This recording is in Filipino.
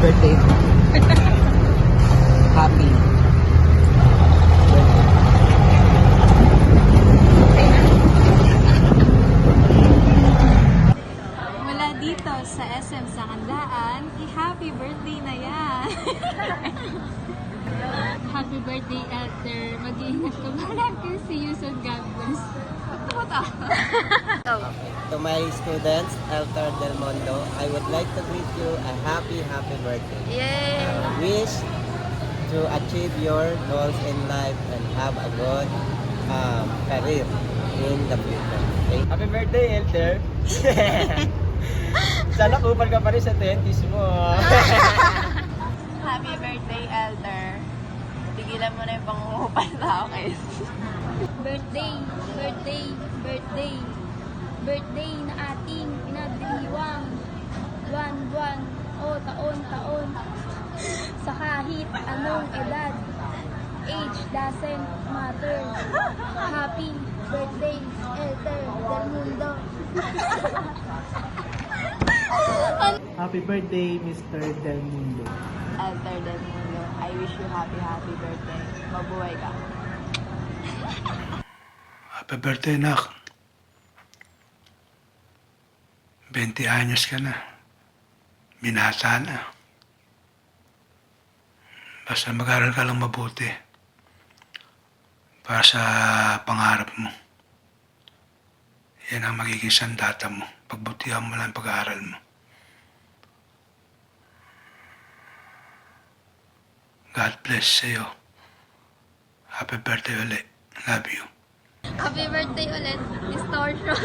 Birthday. Happy. Mula dito sa SM Sangandaan, happy birthday na yan! Happy birthday, Elder. Mag-iingat ka palagi. See you soon, God bless. To my students, Eltar Del Mondo, I would like to greet you a happy birthday. Yay! Wish to achieve your goals in life and have a good career in the future. Okay? Happy birthday, Elder! Sana kupal ka pa rin sa 20s mo. Happy birthday, Elder. Tigilan mo na yung pangungupal sa akin. Birthday, birthday, birthday. Birthday na ating pinagdiriwang. Buwan-buwan o taon-taon. Sa kahit anong edad. Age doesn't matter. Happy birthday, Elder del Mundo. Happy birthday, Mr. Del Mundo. Elder del Mundo, I wish you happy birthday. Mabuhay ka. Happy birthday, nak. 20 anyos ka na. Binata na. Basta mag-aral ka lang mabuti. Para sa pangarap mo. Yan ang magiging sandata mo. Pagbutihan mo lang ang pag-aaral mo. God bless sa'yo. Happy birthday ulit. Love you. Happy birthday ulit, Distortion.